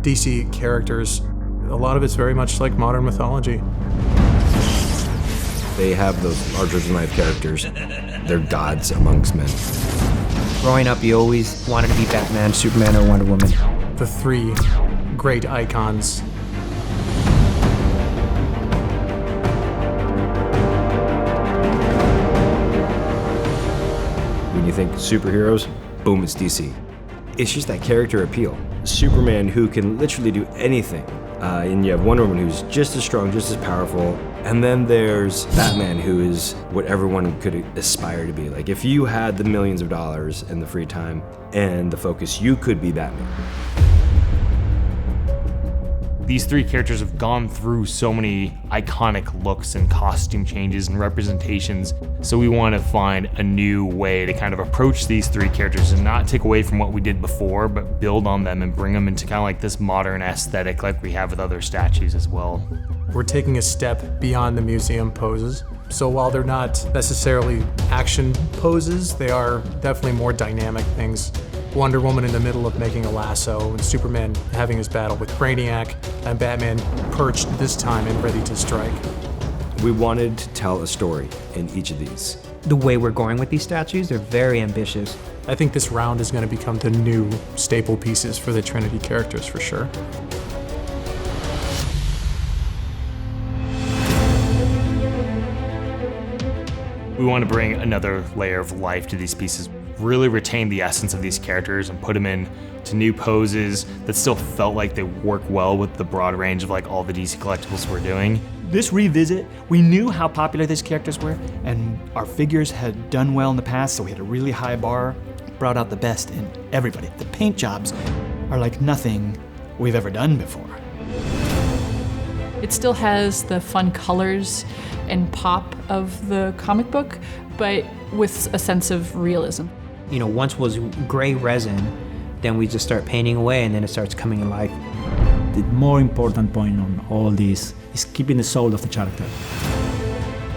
DC characters, a lot of it's very much like modern mythology. They have those larger-than-life characters. They're gods amongst men. Growing up, you always wanted to be Batman, Superman, or Wonder Woman. The three great icons. When you think superheroes, boom, it's DC. It's just that character appeal. Superman who can literally do anything. And you have Wonder Woman who's just as strong, just as powerful. And then there's Batman who is what everyone could aspire to be. Like if you had the millions of dollars and the free time and the focus, you could be Batman. These three characters have gone through so many iconic looks and costume changes and representations, so we want to find a new way to kind of approach these three characters and not take away from what we did before, but build on them and bring them into kind of like this modern aesthetic like we have with other statues as well. We're taking a step beyond the museum poses. So while they're not necessarily action poses, they are definitely more dynamic things. Wonder Woman in the middle of making a lasso, and Superman having his battle with Brainiac, and Batman perched this time and ready to strike. We wanted to tell a story in each of these. The way we're going with these statues, they're very ambitious. I think this round is going to become the new staple pieces for the Trinity characters for sure. We want to bring another layer of life to these pieces, really retain the essence of these characters and put them in to new poses that still felt like they work well with the broad range of like all the DC collectibles we're doing. This revisit, we knew how popular these characters were, and our figures had done well in the past, so we had a really high bar, brought out the best in everybody. The paint jobs are like nothing we've ever done before. It still has the fun colors and pop of the comic book, but with a sense of realism. You know, once was gray resin, then we just start painting away and then it starts coming alive. The more important point on all this is keeping the soul of the character.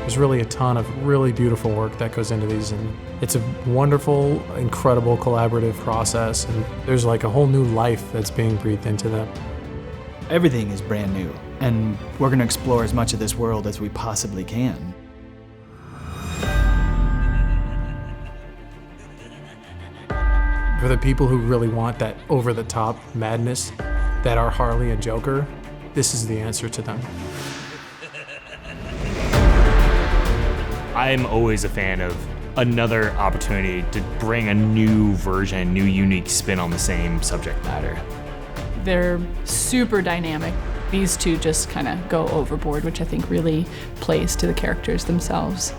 There's really a ton of really beautiful work that goes into these, and it's a wonderful, incredible collaborative process, and there's like a whole new life that's being breathed into them. Everything is brand new, and we're going to explore as much of this world as we possibly can. For the people who really want that over-the-top madness that are Harley and Joker, this is the answer to them. I'm always a fan of another opportunity to bring a new version, new unique spin on the same subject matter. They're super dynamic. These two just kind of go overboard, which I think really plays to the characters themselves.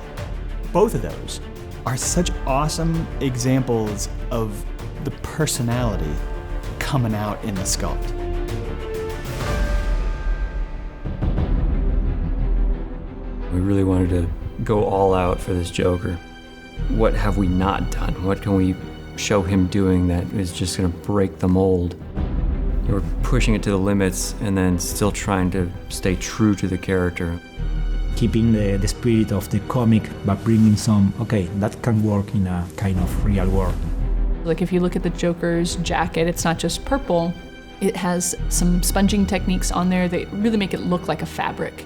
Both of those are such awesome examples of the personality coming out in the sculpt. We really wanted to go all out for this Joker. What have we not done? What can we show him doing that is just going to break the mold? We're pushing it to the limits and then still trying to stay true to the character. Keeping the spirit of the comic, but bringing some, okay, that can work in a kind of real world. Like if you look at the Joker's jacket, it's not just purple. It has some sponging techniques on there that really make it look like a fabric.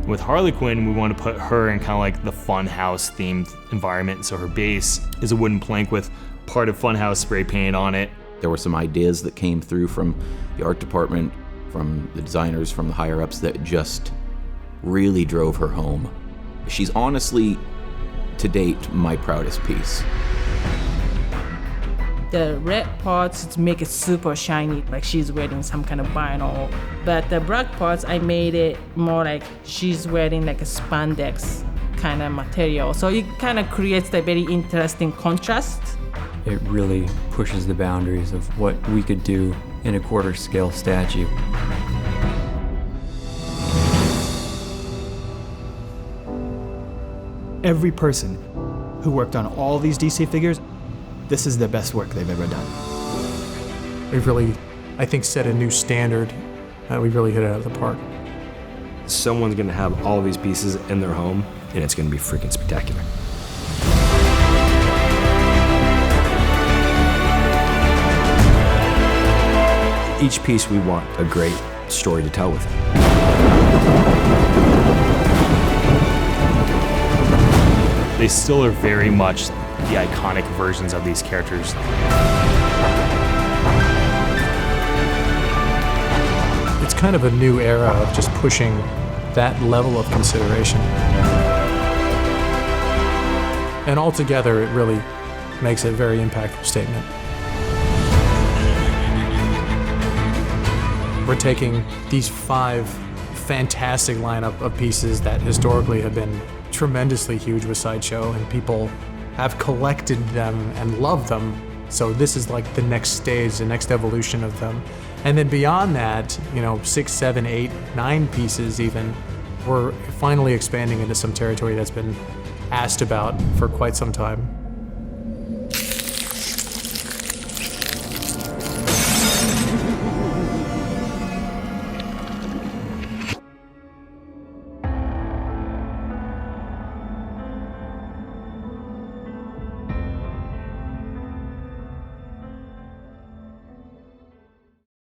With Harley Quinn, we want to put her in kind of like the Funhouse themed environment. So her base is a wooden plank with part of Funhouse spray painted on it. There were some ideas that came through from the art department, from the designers, from the higher ups that just really drove her home. She's honestly, to date, my proudest piece. The red parts make it super shiny, like she's wearing some kind of vinyl. But the black parts, I made it more like she's wearing like a spandex kind of material. So it kind of creates a very interesting contrast. It really pushes the boundaries of what we could do in a quarter scale statue. Every person who worked on all these DC figures, this is the best work they've ever done. We've really, I think, set a new standard. We really hit it out of the park. Someone's going to have all of these pieces in their home, and it's going to be freaking spectacular. Each piece we want a great story to tell with it. They still are very much the iconic versions of these characters. It's kind of a new era of just pushing that level of consideration. And altogether, it really makes a very impactful statement. We're taking these 5 fantastic lineup of pieces that historically have been tremendously huge with Sideshow, and people have collected them and loved them. So this is like the next stage, the next evolution of them. And then beyond that, 6, 7, 8, 9 pieces even, we're finally expanding into some territory that's been asked about for quite some time.